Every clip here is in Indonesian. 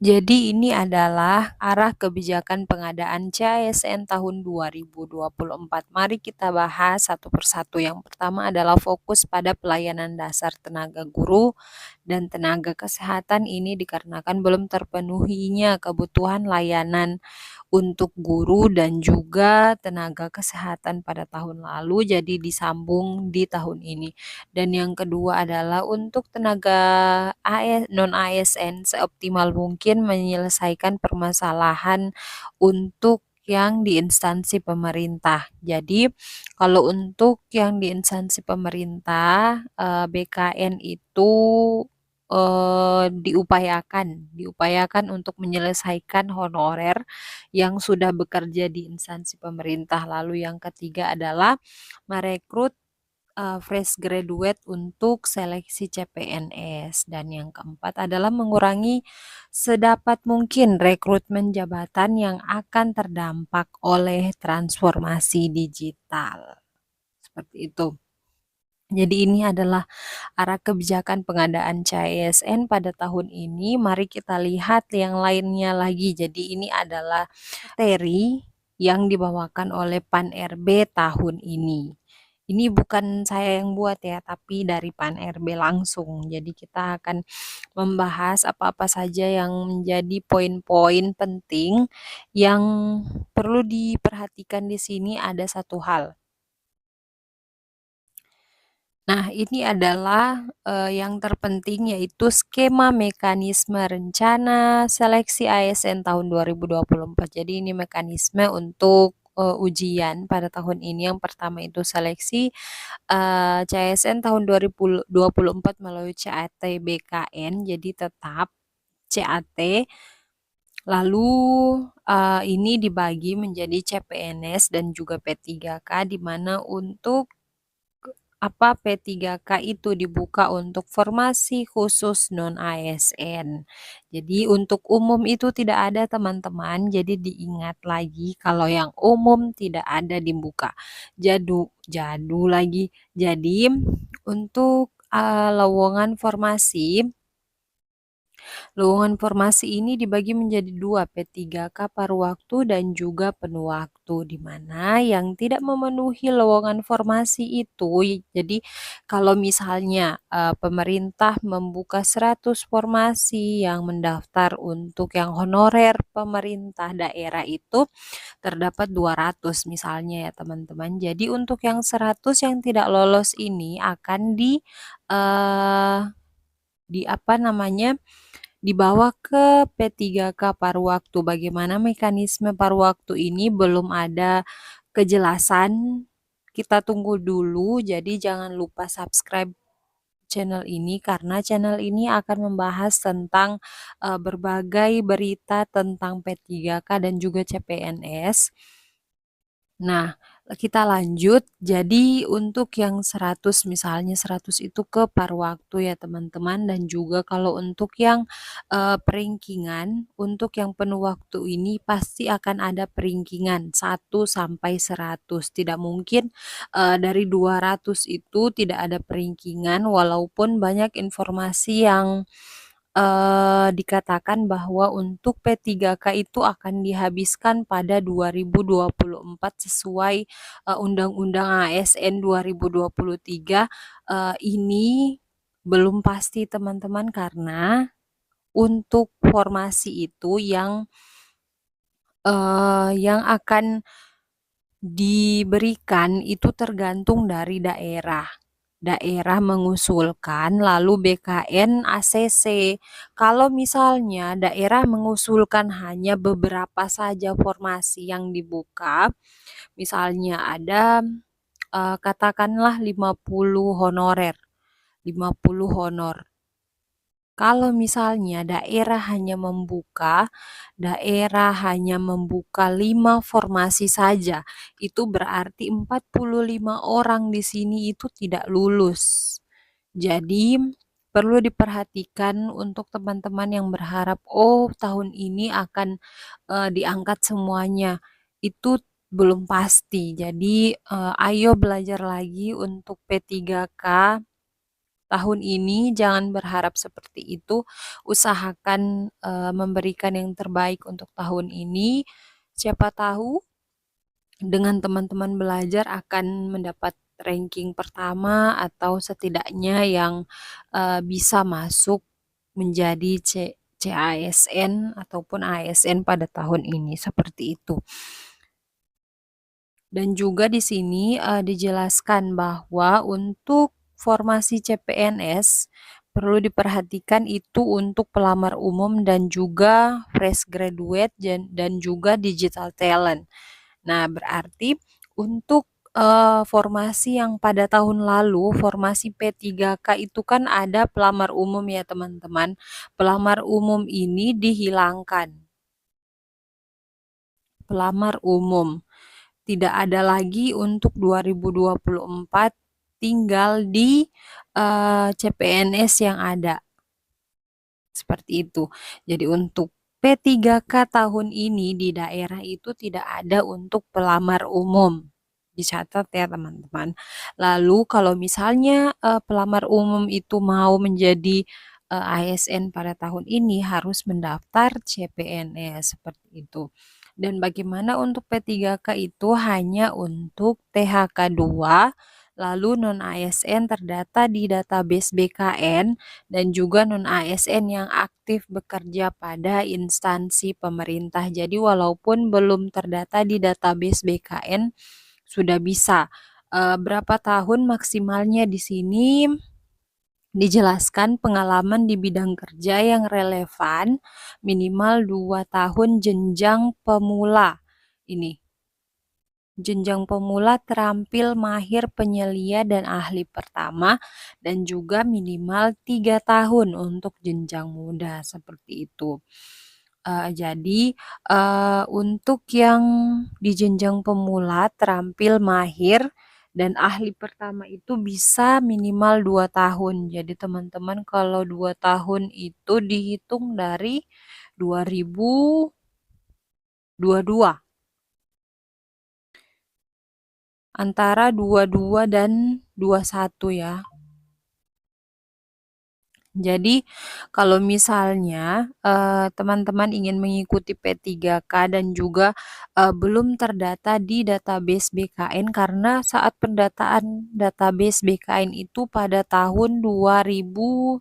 Jadi ini adalah arah kebijakan pengadaan CASN tahun 2024. Mari kita bahas satu persatu. Yang pertama adalah fokus pada pelayanan dasar tenaga guru dan tenaga kesehatan. Ini dikarenakan belum terpenuhinya kebutuhan layanan untuk guru dan juga tenaga kesehatan pada tahun lalu, jadi disambung di tahun ini. Dan yang kedua adalah untuk tenaga non-ASN seoptimal mungkin menyelesaikan permasalahan untuk yang di instansi pemerintah. Jadi kalau untuk yang di instansi pemerintah, BKN itu diupayakan untuk menyelesaikan honorer yang sudah bekerja di instansi pemerintah. Lalu yang ketiga adalah merekrut fresh graduate untuk seleksi CPNS, dan yang keempat adalah mengurangi sedapat mungkin rekrutmen jabatan yang akan terdampak oleh transformasi digital. Seperti itu. Jadi ini adalah arah kebijakan pengadaan CASN pada tahun ini. Mari kita lihat yang lainnya lagi. Jadi ini adalah materi yang dibawakan oleh Pan-RB tahun ini. Ini bukan saya yang buat ya, tapi dari Pan-RB langsung. Jadi kita akan membahas apa-apa saja yang menjadi poin-poin penting yang perlu diperhatikan di sini. Ada satu hal. Nah, ini adalah yang terpenting, yaitu skema mekanisme rencana seleksi ASN tahun 2024. Jadi ini mekanisme untuk ujian pada tahun ini. Yang pertama itu seleksi CASN tahun 2024 melalui CAT BKN, jadi tetap CAT. Lalu ini dibagi menjadi CPNS dan juga P3K, di mana untuk P3K itu dibuka untuk formasi khusus non-ASN. Jadi untuk umum itu tidak ada, teman-teman. Jadi diingat lagi kalau yang umum tidak ada dibuka. Jadu lagi. Jadi untuk lowongan formasi ini dibagi menjadi dua, P3K paruh waktu dan juga penuh waktu, di mana yang tidak memenuhi lowongan formasi itu, jadi kalau misalnya pemerintah membuka 100 formasi, yang mendaftar untuk yang honorer pemerintah daerah itu terdapat 200 misalnya ya teman-teman. Jadi untuk yang 100 yang tidak lolos ini akan dibawa ke P3K paruh waktu. Bagaimana mekanisme paruh waktu ini belum ada kejelasan. Kita tunggu dulu, jadi jangan lupa subscribe channel ini, karena channel ini akan membahas tentang berbagai berita tentang P3K dan juga CPNS. Nah, kita lanjut. Jadi untuk yang 100, misalnya 100 itu ke paruh waktu ya teman-teman, dan juga kalau untuk yang peringkingan, untuk yang penuh waktu ini pasti akan ada peringkingan 1 sampai 100. Tidak mungkin dari 200 itu tidak ada peringkingan, walaupun banyak informasi yang dikatakan bahwa untuk P3K itu akan dihabiskan pada 2024 sesuai Undang-Undang ASN 2023. Ini belum pasti teman-teman, karena untuk formasi itu yang akan diberikan itu tergantung dari daerah. Daerah mengusulkan, lalu BKN ACC. Kalau misalnya daerah mengusulkan hanya beberapa saja formasi yang dibuka, misalnya ada katakanlah 50 honorer, 50 honor. Kalau misalnya daerah hanya membuka 5 formasi saja, itu berarti 45 orang di sini itu tidak lulus. Jadi perlu diperhatikan untuk teman-teman yang berharap, oh tahun ini akan diangkat semuanya. Itu belum pasti. Jadi ayo belajar lagi untuk P3K. tahun ini jangan berharap seperti itu, usahakan, memberikan yang terbaik untuk tahun ini. Siapa tahu dengan teman-teman belajar akan mendapat ranking pertama atau setidaknya yang, bisa masuk menjadi CASN ataupun ASN pada tahun ini, seperti itu. Dan juga di sini, dijelaskan bahwa untuk formasi CPNS perlu diperhatikan itu untuk pelamar umum dan juga fresh graduate dan juga digital talent. Nah, berarti untuk, formasi yang pada tahun lalu, formasi P3K itu kan ada pelamar umum ya teman-teman. Pelamar umum ini dihilangkan. Pelamar umum. Tidak ada lagi untuk 2024, tinggal di, CPNS yang ada. Seperti itu. Jadi untuk P3K tahun ini di daerah itu tidak ada untuk pelamar umum. Dicatat ya teman-teman. Lalu kalau misalnya pelamar umum itu mau menjadi ASN pada tahun ini harus mendaftar CPNS seperti itu. Dan bagaimana untuk P3K itu hanya untuk THK 2, lalu non-ASN terdata di database BKN dan juga non-ASN yang aktif bekerja pada instansi pemerintah. Jadi walaupun belum terdata di database BKN sudah bisa. Berapa tahun maksimalnya di sini dijelaskan pengalaman di bidang kerja yang relevan minimal 2 tahun jenjang pemula. Ini jenjang pemula terampil mahir penyelia dan ahli pertama dan juga minimal 3 tahun untuk jenjang muda seperti itu. Jadi, untuk yang di jenjang pemula terampil mahir dan ahli pertama itu bisa minimal 2 tahun. Jadi teman-teman kalau 2 tahun itu dihitung dari 2022. Antara 22 dan 21 ya. Jadi kalau misalnya, teman-teman ingin mengikuti P3K dan juga, belum terdata di database BKN karena saat pendataan database BKN itu pada tahun 2021.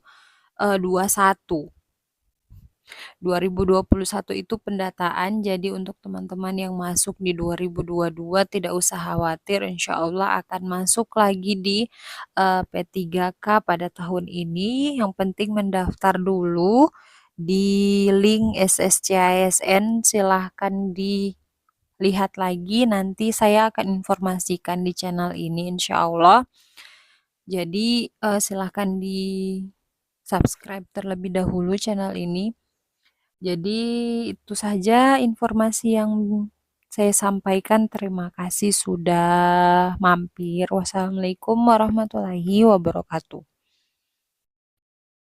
2021 itu pendataan, jadi untuk teman-teman yang masuk di 2022 tidak usah khawatir, insya Allah akan masuk lagi di P3K pada tahun ini. Yang penting mendaftar dulu di link SSCASN, silahkan dilihat lagi, nanti saya akan informasikan di channel ini insya Allah. Jadi silahkan di subscribe terlebih dahulu channel ini. Jadi itu saja informasi yang saya sampaikan. Terima kasih sudah mampir. Wassalamualaikum warahmatullahi wabarakatuh.